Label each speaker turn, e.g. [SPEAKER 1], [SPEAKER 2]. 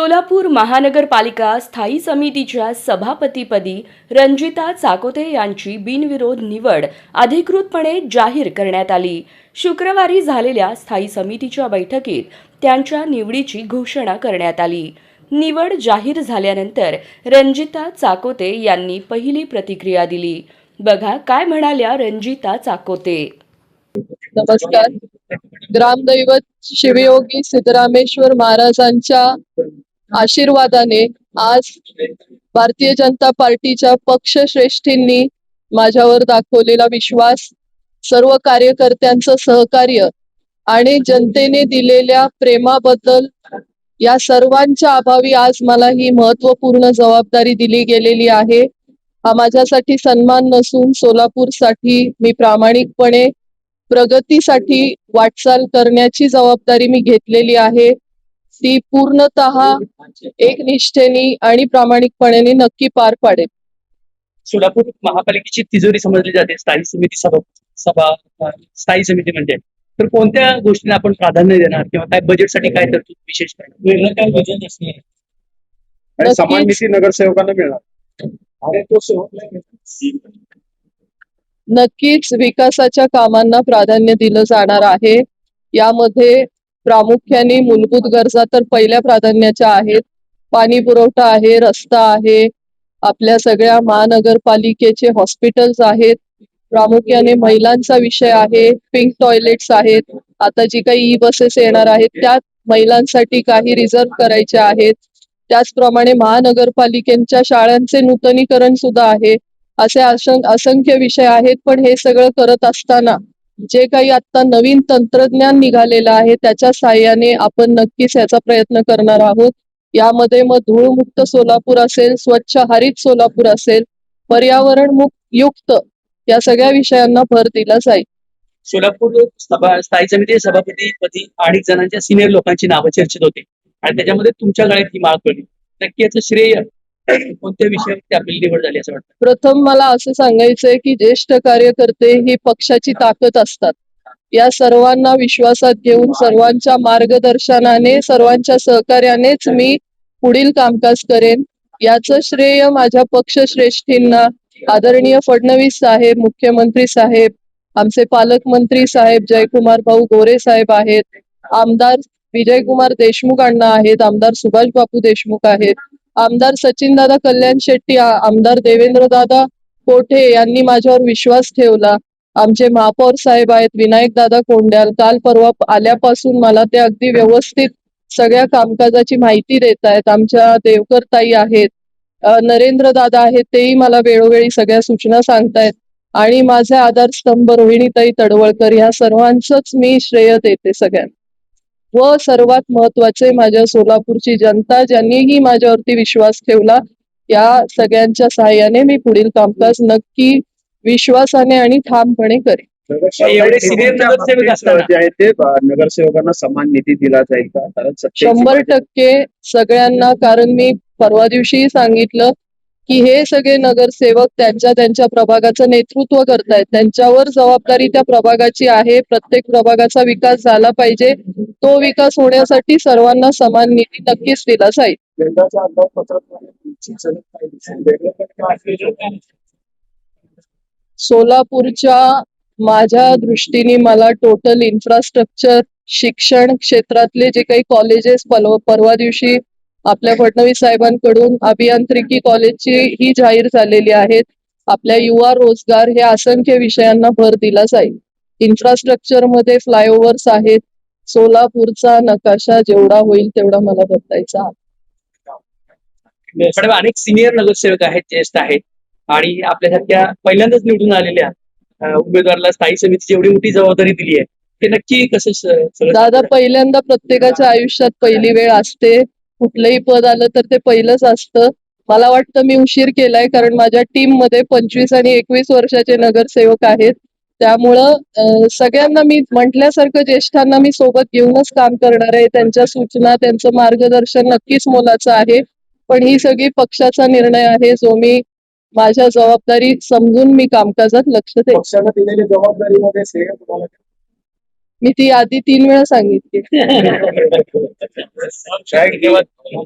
[SPEAKER 1] सोलापूर महानगरपालिका स्थायी समितीच्या सभापतीपदी रणजिता चाकोते यांची बिनविरोध निवड अधिकृतपणे जाहीर करण्यात आली. शुक्रवारी झालेल्या स्थायी समितीच्या बैठकीत त्यांच्या निवडीची घोषणा करण्यात आली. निवड जाहीर झाल्यानंतर रणजिता चाकोते यांनी पहिली प्रतिक्रिया दिली. बघा काय म्हणाल्या रणजिता चाकोते.
[SPEAKER 2] नमस्कार. ग्रामदैवत शिवयोगी सिद्धरामेश्वर महाराजांच्या आशीर्वादाने आज भारतीय जनता पार्टीच्या पक्षश्रेष्ठींनी माझ्यावर दाखवलेला विश्वास, सर्व कार्यकर्त्यांचं सहकार्य आणि जनतेने दिलेल्या प्रेमाबद्दल या सर्वांच्या अभावी आज मला ही महत्त्वपूर्ण जबाबदारी दिली गेलेली आहे. हा माझ्यासाठी सन्मान नसून सोलापूरसाठी मी प्रामाणिकपणे प्रगतीसाठी वाटचाल करण्याची जबाबदारी मी घेतलेली आहे. ती पूर्णतः एक निष्ठेने आणि प्रामाणिकपणे नक्की पार पाडेल.
[SPEAKER 3] सोलापूर महापालिकेची तिजोरी समजली जाते स्थायी समिती स्थायी समिती म्हणजे, तर कोणत्या गोष्टींना आपण प्राधान्य देणार किंवा काय बजेटसाठी काय तरतूद विशेष वेगळं काय बजेट असणार आणि समान निधी नगरसेवकांना मिळणार आणि तो
[SPEAKER 2] नक्कीच विकासाच्या कामांना प्राधान्य दिलं जाणार आहे. यामध्ये प्रामुख्याने मूलभूत गरजा तर पहिल्या प्राधान्याच्या आहेत. पाणी पुरवठा आहे, रस्ता आहे, आपल्या सगळ्या महानगरपालिकेचे हॉस्पिटल्स आहेत, प्रामुख्याने महिलांचा विषय आहे, पिंक टॉयलेट्स आहेत. आता जी काही बसेस येणार आहेत त्यात महिलांसाठी काही रिझर्व करायचे आहेत. त्याचप्रमाणे महानगरपालिकेच्या शाळांचे नूतनीकरण सुद्धा आहे. असे असंख्य विषय आहेत. पण हे सगळं करत असताना जे काही आता नवीन तंत्रज्ञान निघालेलं आहे त्याच्या साहाय्याने आपण नक्कीच याचा प्रयत्न करणार आहोत. यामध्ये मग धूळमुक्त सोलापूर असेल, स्वच्छ हरित सोलापूर असेल, पर्यावरण युक्त या सगळ्या विषयांना भर दिला जाईल.
[SPEAKER 3] सोलापूर स्थायी समिती सभापतीपदी अनेक जणांच्या सिनियर लोकांची नावं चर्चेत होते आणि त्याच्यामध्ये तुमच्या गळ्यात ही माळ पडली. नक्की याचं श्रेय कोणत्या विषयावरती आपली निवड झाली असं वाटतं?
[SPEAKER 2] प्रथम मला असं सांगायचंय की ज्येष्ठ कार्यकर्ते ही पक्षाची ताकद असतात. या सर्वांना विश्वासात घेऊन सर्वांच्या मार्गदर्शनाने, सर्वांच्या सहकार्यानेच मी पुढील कामकाज करेन. याचं श्रेय माझ्या पक्षश्रेष्ठींना, आदरणीय फडणवीस साहेब, मुख्यमंत्री साहेब, आमचे पालकमंत्री साहेब जयकुमार भाऊ गोरे साहेब आहेत, आमदार विजयकुमार देशमुख अण्णा आहेत, आमदार सुभाष बापू देशमुख आहेत, आमदार सचिनदादा कल्याण शेट्टी, आमदार देवेंद्रदादा कोठे यांनी माझ्यावर विश्वास ठेवला. आमचे महापौर साहेब आहेत विनायक दादा कोंड्याल, काल परवा आल्यापासून मला ते अगदी व्यवस्थित सगळ्या कामकाजाची माहिती देत आहेत. आमच्या देवकर ताई आहेत, नरेंद्र दादा आहेत, तेही मला वेळोवेळी सगळ्या सूचना सांगतायत. आणि माझे आधारस्तंभ रोहिणीताई तडवळकर, ह्या सर्वांचंच मी श्रेय देते सगळ्यांना. व सर्वात महत्वाचे माझ्या सोलापूरची जनता ज्यांनीही माझ्यावरती विश्वास ठेवला, या सगळ्यांच्या सहाय्याने मी पुढील कामकाज नक्की विश्वासाने आणि ठामपणे करेन.
[SPEAKER 3] नगरसेवकांना समान निधी दिला जाईल का?
[SPEAKER 2] 100% सगळ्यांना. कारण मी परवा दिवशी सांगितलं की हे सगळे नगरसेवक त्यांच्या त्यांच्या प्रभागाचं नेतृत्व करतायत. त्यांच्यावर जबाबदारी त्या प्रभागाची आहे. प्रत्येक प्रभागाचा विकास झाला पाहिजे. तो विकास होण्यासाठी सर्वांना समान निधी नक्कीच दिला जाईल. सोलापूरच्या माझ्या दृष्टीने मला टोटल इन्फ्रास्ट्रक्चर, शिक्षण क्षेत्रातले जे काही कॉलेजेस परवा दिवशी आपल्या फडणवीस साहेबांकडून अभियांत्रिकी कॉलेजची ही जाहीर झालेली आहेत. आपल्या युवा रोजगार, हे असंख्य विषयांना भर दिला जाईल. इन्फ्रास्ट्रक्चर मध्ये फ्लायओव्हर्स आहेत. सोलापूरचा नकाशा जेवढा होईल तेवढा मला बदलायचा आहे.
[SPEAKER 3] मॅडम, अनेक सिनियर नगरसेवक आहेत, ज्येष्ठ आहेत आणि आपल्यासारख्या पहिल्यांदाच निवडून आलेल्या उमेदवाराला स्थायी समितीची एवढी मोठी जबाबदारी दिली आहे, ते नक्की कसं?
[SPEAKER 2] दादा, पहिल्यांदा प्रत्येकाच्या आयुष्यात पहिली वेळ असते. कुठलंही पद आलं तर ते पहिलंच असतं. मला वाटतं मी उशीर केलाय, कारण माझ्या टीम मध्ये 25 आणि 21 वर्षाचे नगरसेवक आहेत. त्यामुळं सगळ्यांना मी म्हटल्यासारखं ज्येष्ठांना मी सोबत घेऊनच काम करणार आहे. त्यांच्या सूचना, त्यांचं मार्गदर्शन नक्कीच मोलाचं आहे. पण ही सगळी पक्षाचा निर्णय आहे, जो मी माझ्या जबाबदारी समजून मी कामकाजात लक्ष देईन.
[SPEAKER 3] पक्षाला दिलेली जबाबदारीमध्ये श्रेय तुम्हाला?
[SPEAKER 2] मी ती आधी 3 वेळा सांगितली.